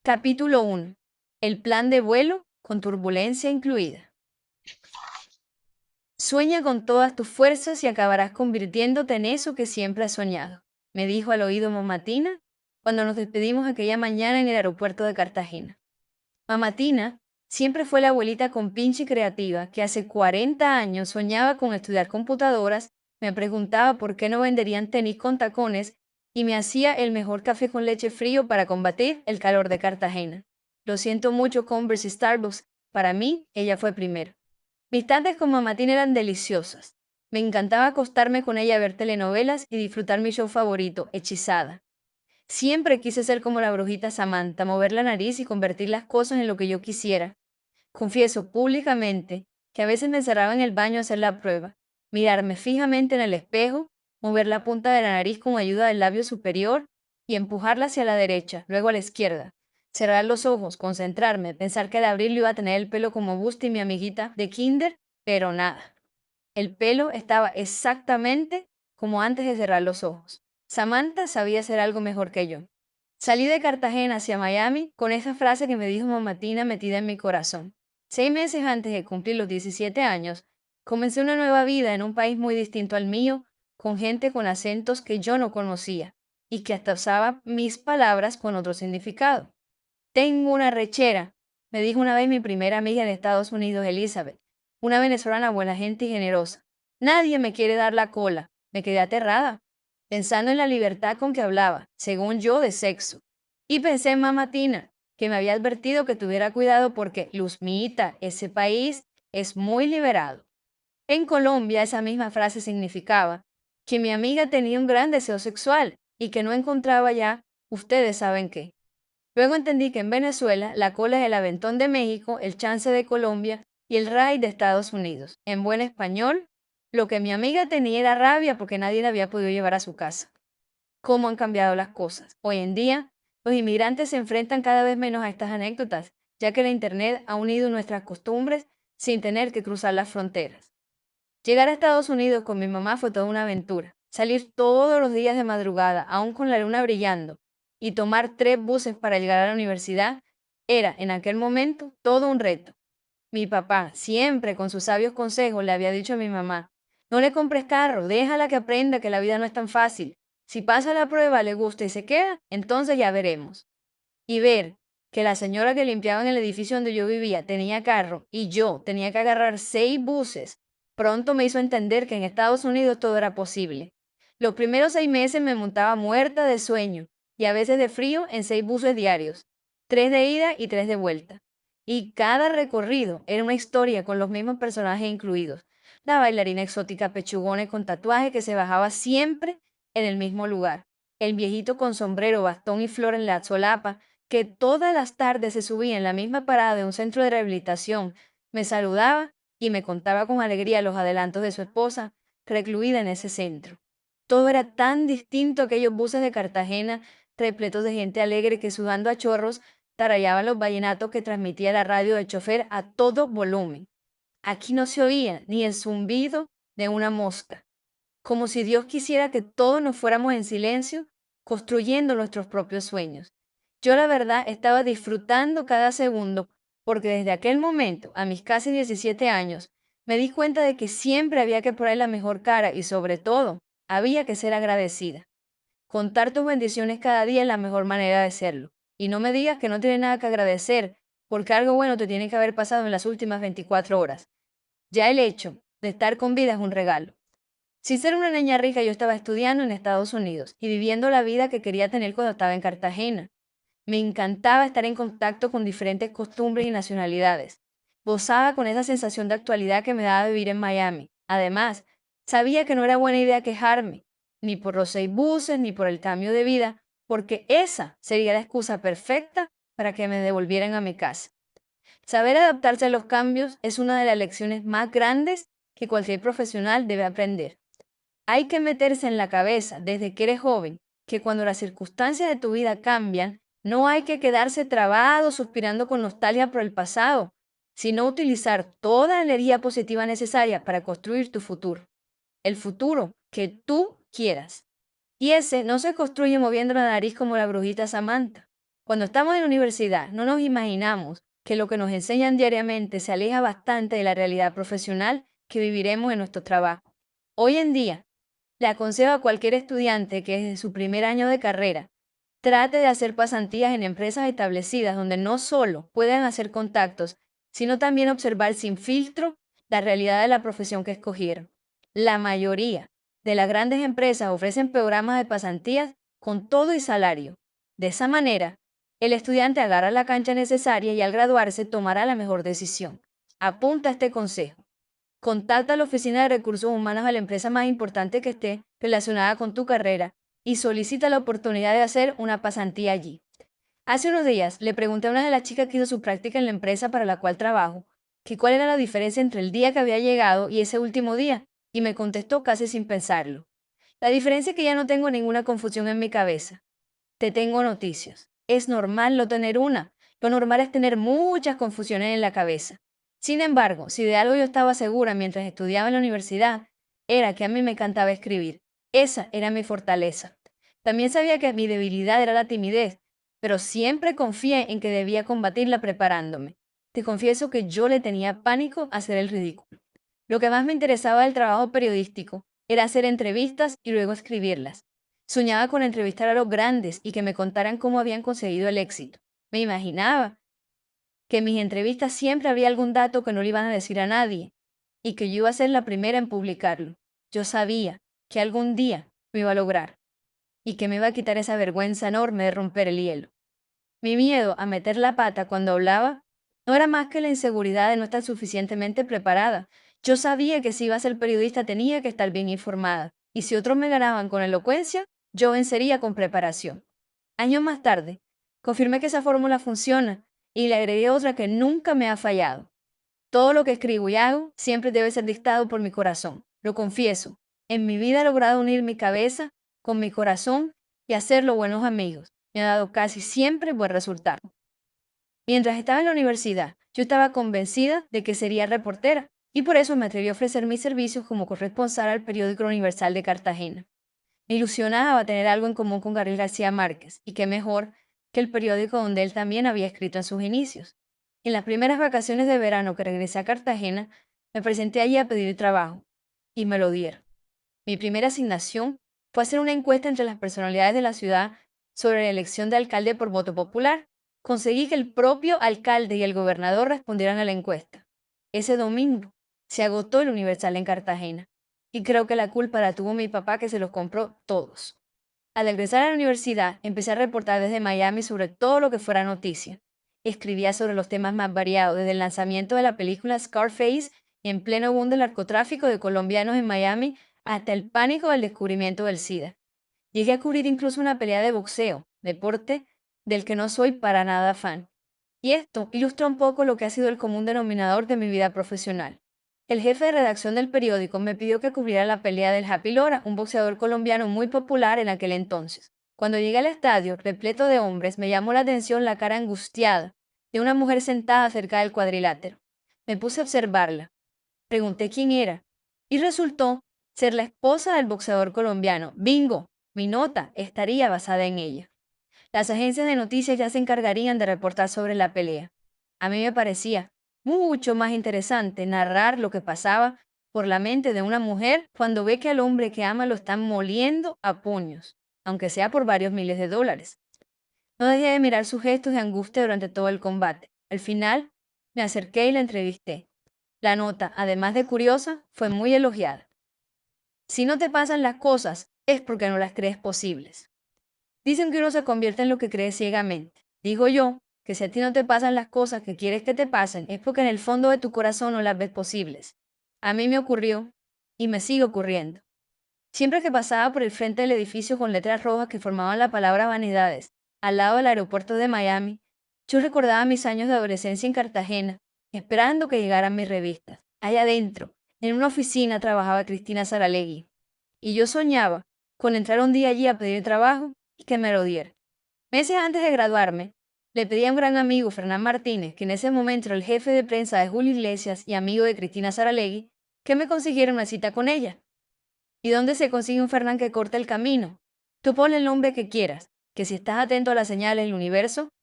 Capítulo 1. El plan de vuelo con turbulencia incluida. Sueña con todas tus fuerzas y acabarás convirtiéndote en eso que siempre has soñado, me dijo al oído Mamatina cuando nos despedimos aquella mañana en el aeropuerto de Cartagena. Mamatina siempre fue la abuelita compinche y creativa que hace 40 años soñaba con estudiar computadoras, me preguntaba por qué no venderían tenis con tacones y me hacía el mejor café con leche frío para combatir el calor de Cartagena. Lo siento mucho, Converse y Starbucks. Para mí, ella fue primero. Mis tardes con Mamatina eran deliciosas. Me encantaba acostarme con ella a ver telenovelas y disfrutar mi show favorito, Hechizada. Siempre quise ser como la brujita Samantha, mover la nariz y convertir las cosas en lo que yo quisiera. Confieso públicamente que a veces me encerraba en el baño a hacer la prueba, mirarme fijamente en el espejo, mover la punta de la nariz con ayuda del labio superior y empujarla hacia la derecha, luego a la izquierda. Cerrar los ojos, concentrarme, pensar que al abrirlo iba a tener el pelo como Busti, mi amiguita de kinder, pero nada. El pelo estaba exactamente como antes de cerrar los ojos. Samantha sabía hacer algo mejor que yo. Salí de Cartagena hacia Miami con esa frase que me dijo Mamatina metida en mi corazón. 6 meses antes de cumplir los 17 años, comencé una nueva vida en un país muy distinto al mío, con gente con acentos que yo no conocía y que hasta usaba mis palabras con otro significado. Tengo una rechera, me dijo una vez mi primera amiga de Estados Unidos, Elizabeth, una venezolana buena gente y generosa. Nadie me quiere dar la cola. Me quedé aterrada, pensando en la libertad con que hablaba, según yo, de sexo. Y pensé en Mamatina, que me había advertido que tuviera cuidado porque, Luzmita, ese país es muy liberado. En Colombia esa misma frase significaba que mi amiga tenía un gran deseo sexual y que no encontraba ya, ustedes saben qué. Luego entendí que en Venezuela la cola es el aventón de México, el chance de Colombia y el ray de Estados Unidos. En buen español, lo que mi amiga tenía era rabia porque nadie la había podido llevar a su casa. ¿Cómo han cambiado las cosas? Hoy en día, los inmigrantes se enfrentan cada vez menos a estas anécdotas, ya que la Internet ha unido nuestras costumbres sin tener que cruzar las fronteras. Llegar a Estados Unidos con mi mamá fue toda una aventura. Salir todos los días de madrugada, aún con la luna brillando, y tomar 3 buses para llegar a la universidad era, en aquel momento, todo un reto. Mi papá, siempre con sus sabios consejos, le había dicho a mi mamá, no le compres carro, déjala que aprenda que la vida no es tan fácil. Si pasa la prueba, le gusta y se queda, entonces ya veremos. Y ver que la señora que limpiaba en el edificio donde yo vivía tenía carro y yo tenía que agarrar 6 buses, pronto me hizo entender que en Estados Unidos todo era posible. Los primeros 6 meses me montaba muerta de sueño y a veces de frío en 6 buses diarios, 3 de ida y 3 de vuelta. Y cada recorrido era una historia con los mismos personajes incluidos. La bailarina exótica pechugones con tatuaje que se bajaba siempre en el mismo lugar. El viejito con sombrero, bastón y flor en la solapa que todas las tardes se subía en la misma parada de un centro de rehabilitación, me saludaba y me contaba con alegría los adelantos de su esposa, recluida en ese centro. Todo era tan distinto a aquellos buses de Cartagena, repletos de gente alegre que sudando a chorros tarallaban los vallenatos que transmitía la radio del chofer a todo volumen. Aquí no se oía ni el zumbido de una mosca, como si Dios quisiera que todos nos fuéramos en silencio, construyendo nuestros propios sueños. Yo la verdad estaba disfrutando cada segundo porque desde aquel momento, a mis casi 17 años, me di cuenta de que siempre había que poner la mejor cara y sobre todo, había que ser agradecida. Contar tus bendiciones cada día es la mejor manera de serlo. Y no me digas que no tienes nada que agradecer, porque algo bueno te tiene que haber pasado en las últimas 24 horas. Ya el hecho de estar con vida es un regalo. Sin ser una niña rica, yo estaba estudiando en Estados Unidos y viviendo la vida que quería tener cuando estaba en Cartagena. Me encantaba estar en contacto con diferentes costumbres y nacionalidades. Gozaba con esa sensación de actualidad que me daba vivir en Miami. Además, sabía que no era buena idea quejarme, ni por los 6 buses, ni por el cambio de vida, porque esa sería la excusa perfecta para que me devolvieran a mi casa. Saber adaptarse a los cambios es una de las lecciones más grandes que cualquier profesional debe aprender. Hay que meterse en la cabeza desde que eres joven que cuando las circunstancias de tu vida cambian, no hay que quedarse trabado suspirando con nostalgia por el pasado, sino utilizar toda la energía positiva necesaria para construir tu futuro, el futuro que tú quieras. Y ese no se construye moviendo la nariz como la brujita Samantha. Cuando estamos en la universidad, no nos imaginamos que lo que nos enseñan diariamente se aleja bastante de la realidad profesional que viviremos en nuestro trabajo. Hoy en día, le aconsejo a cualquier estudiante que desde su primer año de carrera trate de hacer pasantías en empresas establecidas donde no solo puedan hacer contactos, sino también observar sin filtro la realidad de la profesión que escogieron. La mayoría de las grandes empresas ofrecen programas de pasantías con todo y salario. De esa manera, el estudiante agarra la cancha necesaria y al graduarse tomará la mejor decisión. Apunta este consejo. Contacta a la oficina de recursos humanos de la empresa más importante que esté relacionada con tu carrera y solicita la oportunidad de hacer una pasantía allí. Hace unos días le pregunté a una de las chicas que hizo su práctica en la empresa para la cual trabajo que cuál era la diferencia entre el día que había llegado y ese último día, y me contestó casi sin pensarlo. La diferencia es que ya no tengo ninguna confusión en mi cabeza. Te tengo noticias. Es normal no tener una. Lo normal es tener muchas confusiones en la cabeza. Sin embargo, si de algo yo estaba segura mientras estudiaba en la universidad, era que a mí me encantaba escribir. Esa era mi fortaleza. También sabía que mi debilidad era la timidez, pero siempre confié en que debía combatirla preparándome. Te confieso que yo le tenía pánico a hacer el ridículo. Lo que más me interesaba del trabajo periodístico era hacer entrevistas y luego escribirlas. Soñaba con entrevistar a los grandes y que me contaran cómo habían conseguido el éxito. Me imaginaba que en mis entrevistas siempre había algún dato que no le iban a decir a nadie y que yo iba a ser la primera en publicarlo. Yo sabía que algún día lo iba a lograr y que me iba a quitar esa vergüenza enorme de romper el hielo. Mi miedo a meter la pata cuando hablaba no era más que la inseguridad de no estar suficientemente preparada. Yo sabía que si iba a ser periodista tenía que estar bien informada, y si otros me ganaban con elocuencia, yo vencería con preparación. Años más tarde, confirmé que esa fórmula funciona y le agregué otra que nunca me ha fallado. Todo lo que escribo y hago siempre debe ser dictado por mi corazón. Lo confieso. En mi vida he logrado unir mi cabeza con mi corazón y hacerlo buenos amigos. Me ha dado casi siempre buen resultado. Mientras estaba en la universidad, yo estaba convencida de que sería reportera y por eso me atreví a ofrecer mis servicios como corresponsal al periódico Universal de Cartagena. Me ilusionaba tener algo en común con Gabriel García Márquez, y qué mejor que el periódico donde él también había escrito en sus inicios. En las primeras vacaciones de verano que regresé a Cartagena, me presenté allí a pedir trabajo, y me lo dieron. Mi primera asignación fue hacer una encuesta entre las personalidades de la ciudad sobre la elección de alcalde por voto popular. Conseguí que el propio alcalde y el gobernador respondieran a la encuesta. Ese domingo se agotó el Universal en Cartagena. Y creo que la culpa la tuvo mi papá, que se los compró todos. Al regresar a la universidad, empecé a reportar desde Miami sobre todo lo que fuera noticia. Escribía sobre los temas más variados, desde el lanzamiento de la película Scarface en pleno boom del narcotráfico de colombianos en Miami hasta el pánico del descubrimiento del SIDA. Llegué a cubrir incluso una pelea de boxeo, deporte del que no soy para nada fan. Y esto ilustra un poco lo que ha sido el común denominador de mi vida profesional. El jefe de redacción del periódico me pidió que cubriera la pelea del Happy Lora, un boxeador colombiano muy popular en aquel entonces. Cuando llegué al estadio, repleto de hombres, me llamó la atención la cara angustiada de una mujer sentada cerca del cuadrilátero. Me puse a observarla. Pregunté quién era, y resultó ser la esposa del boxeador colombiano. ¡Bingo! Mi nota estaría basada en ella. Las agencias de noticias ya se encargarían de reportar sobre la pelea. A mí me parecía mucho más interesante narrar lo que pasaba por la mente de una mujer cuando ve que al hombre que ama lo están moliendo a puños, aunque sea por varios miles de dólares. No dejé de mirar sus gestos de angustia durante todo el combate. Al final, me acerqué y la entrevisté. La nota, además de curiosa, fue muy elogiada. Si no te pasan las cosas, es porque no las crees posibles. Dicen que uno se convierte en lo que cree ciegamente. Digo yo que si a ti no te pasan las cosas que quieres que te pasen, es porque en el fondo de tu corazón no las ves posibles. A mí me ocurrió y me sigue ocurriendo. Siempre que pasaba por el frente del edificio con letras rojas que formaban la palabra vanidades, al lado del aeropuerto de Miami, yo recordaba mis años de adolescencia en Cartagena, esperando que llegaran mis revistas. Allá adentro, en una oficina, trabajaba Cristina Saralegui, y yo soñaba con entrar un día allí a pedir trabajo y que me lo diera. Meses antes de graduarme, le pedí a un gran amigo, Fernán Martínez, que en ese momento era el jefe de prensa de Julio Iglesias y amigo de Cristina Saralegui, que me consiguiera una cita con ella. ¿Y dónde se consigue un Fernán que corte el camino? Tú ponle el nombre que quieras, que si estás atento a las señales del universo,